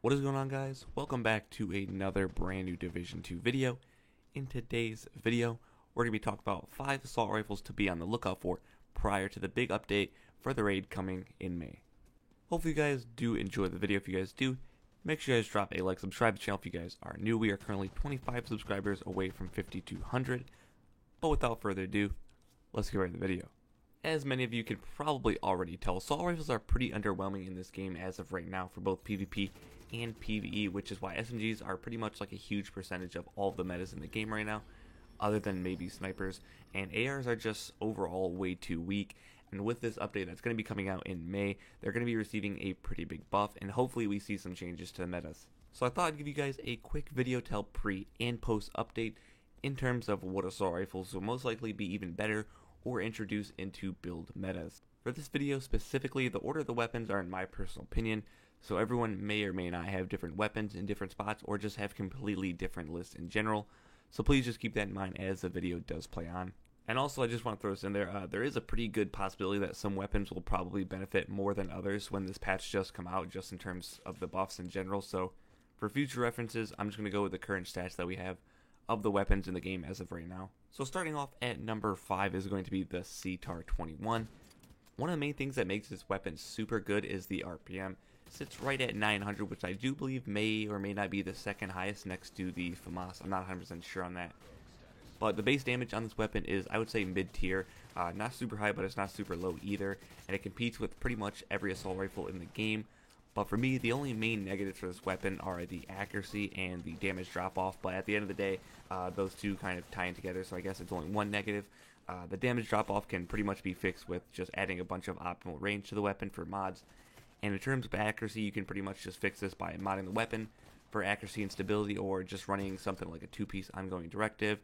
What is going on, guys? Welcome back to another brand new Division 2 video. In today's video, we're going to be talking about 5 assault rifles to be on the lookout for prior to the big update for the raid coming in May. Hopefully you guys do enjoy the video. If you guys do, make sure you guys drop a like, subscribe to the channel if you guys are new. We are currently 25 subscribers away from 5,200. But without further ado, let's get right into the video. As many of you can probably already tell, assault rifles are pretty underwhelming in this game as of right now for both PvP and PvE, which is why SMGs are pretty much like a huge percentage of all the metas in the game right now, other than maybe snipers, and ARs are just overall way too weak. And with this update that's going to be coming out in May, they're going to be receiving a pretty big buff, and hopefully we see some changes to the metas. So I thought I'd give you guys a quick video to help pre and post update in terms of what assault rifles will most likely be even better or introduced into build metas. For this video specifically, the order of the weapons are in my personal opinion, so everyone may or may not have different weapons in different spots or just have completely different lists in general, so please just keep that in mind as the video does play on. And also, I just want to throw this in there, there is a pretty good possibility that some weapons will probably benefit more than others when this patch just come out, just in terms of the buffs in general, so for future references, I'm just going to go with the current stats that we have of the weapons in the game as of right now. So starting off at number 5 is going to be the CTAR-21. One of the main things that makes this weapon super good is the RPM. It sits right at 900, which I do believe may or may not be the second highest next to the FAMAS. I'm not 100% sure on that. But the base damage on this weapon is, I would say, mid-tier. Not super high, but it's not super low either. And it competes with pretty much every assault rifle in the game. But for me, the only main negatives for this weapon are the accuracy and the damage drop-off. But at the end of the day, those two kind of tie in together, so I guess it's only one negative. The damage drop-off can pretty much be fixed with just adding a bunch of optimal range to the weapon for mods. And in terms of accuracy, you can pretty much just fix this by modding the weapon for accuracy and stability, or just running something like a 2-piece ongoing directive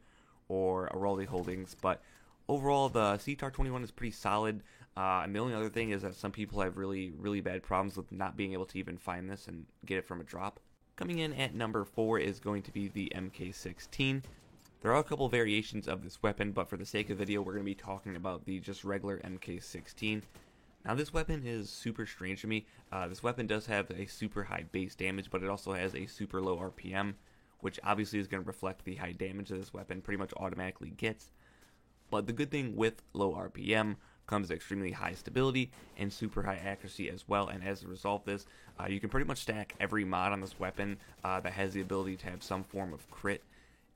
or a Rolly Holdings. But overall, the CTAR-21 is pretty solid. And the only other thing is that some people have really bad problems with not being able to even find this and get it from a drop. Coming in at number 4 is going to be the MK16. There are a couple variations of this weapon, but for the sake of the video, we're going to be talking about the just regular MK16. Now, this weapon is super strange to me. This weapon does have a super high base damage, but it also has a super low RPM, which obviously is going to reflect the high damage that this weapon pretty much automatically gets. But the good thing with low RPM comes extremely high stability and super high accuracy as well, and as a result of this, you can pretty much stack every mod on this weapon that has the ability to have some form of crit.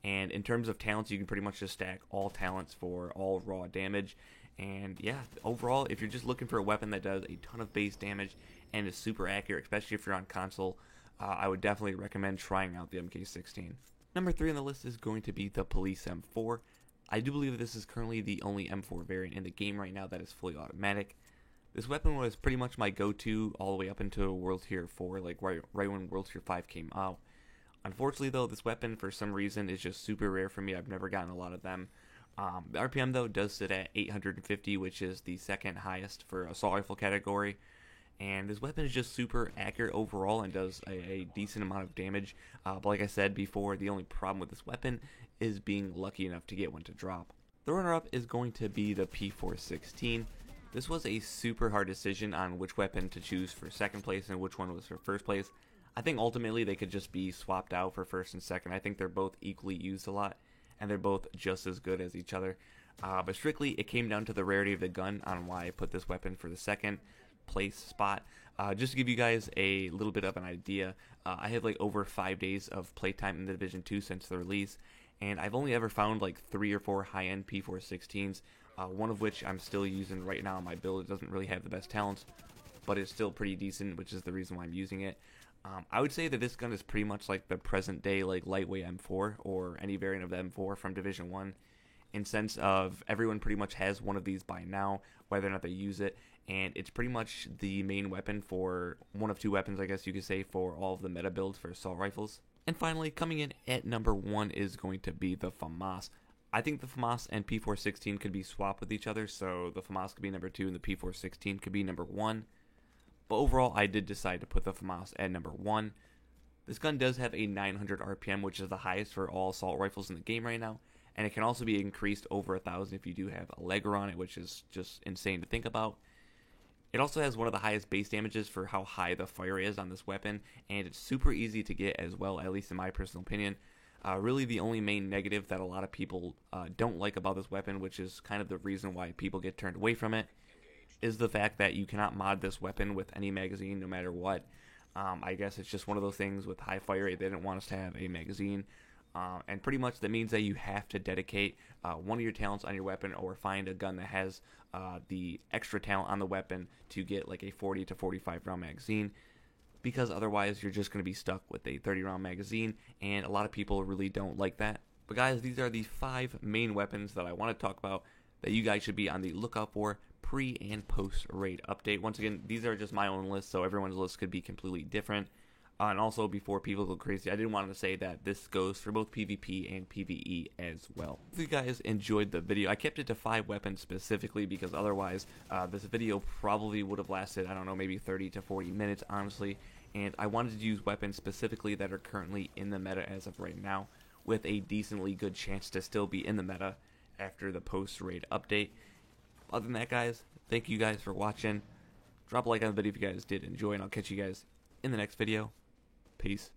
And in terms of talents, you can pretty much just stack all talents for all raw damage. And yeah, overall, if you're just looking for a weapon that does a ton of base damage and is super accurate, especially if you're on console, I would definitely recommend trying out the MK16. Number 3 on the list is going to be the Police M4. I do believe that this is currently the only M4 variant in the game right now that is fully automatic. This weapon was pretty much my go-to all the way up until World Tier 4, like right when World Tier 5 came out. Unfortunately though, this weapon for some reason is just super rare for me. I've never gotten a lot of them. The RPM though does sit at 850, which is the second highest for assault rifle category. And this weapon is just super accurate overall and does a decent amount of damage. But like I said before, the only problem with this weapon is being lucky enough to get one to drop. The runner-up is going to be the P416. This was a super hard decision on which weapon to choose for second place and which one was for first place. I think ultimately they could just be swapped out for first and second. I think they're both equally used a lot, and they're both just as good as each other. But strictly, it came down to the rarity of the gun on why I put this weapon for the second place spot. Just to give you guys a little bit of an idea, I have like over 5 days of playtime in the Division 2 since the release, and I've only ever found like 3 or 4 high-end P416s, one of which I'm still using right now on my build. It doesn't really have the best talents, but it's still pretty decent, which is the reason why I'm using it. I would say that this gun is pretty much like the present day like lightweight M4 or any variant of the M4 from Division 1, in sense of everyone pretty much has one of these by now, whether or not they use it, and it's pretty much the main weapon for one of two weapons, I guess you could say, for all of the meta builds for assault rifles. And finally, coming in at number 1 is going to be the FAMAS. I think the FAMAS and P416 could be swapped with each other, so the FAMAS could be number 2 and the P416 could be number 1. But overall, I did decide to put the FAMAS at number 1. This gun does have a 900 RPM, which is the highest for all assault rifles in the game right now, and it can also be increased over 1,000 if you do have a Legger on it, which is just insane to think about. It also has one of the highest base damages for how high the fire is on this weapon, and it's super easy to get as well, at least in my personal opinion. Really, the only main negative that a lot of people don't like about this weapon, which is kind of the reason why people get turned away from it, is the fact that you cannot mod this weapon with any magazine no matter what. I guess it's just one of those things with high fire rate. They didn't want us to have a magazine. And pretty much that means that you have to dedicate one of your talents on your weapon, or find a gun that has the extra talent on the weapon to get like a 40 to 45 round magazine, because otherwise you're just going to be stuck with a 30 round magazine, and a lot of people really don't like that. But guys, these are the 5 main weapons that I want to talk about that you guys should be on the lookout for pre and post raid update. Once again, these are just my own list, so everyone's list could be completely different. And also, before people go crazy, I did want to say that this goes for both PvP and PvE as well. If you guys enjoyed the video, I kept it to 5 weapons specifically because otherwise this video probably would have lasted, I don't know, maybe 30 to 40 minutes, honestly. And I wanted to use weapons specifically that are currently in the meta as of right now, with a decently good chance to still be in the meta after the post-raid update. Other than that, guys, thank you guys for watching. Drop a like on the video if you guys did enjoy, and I'll catch you guys in the next video. Peace.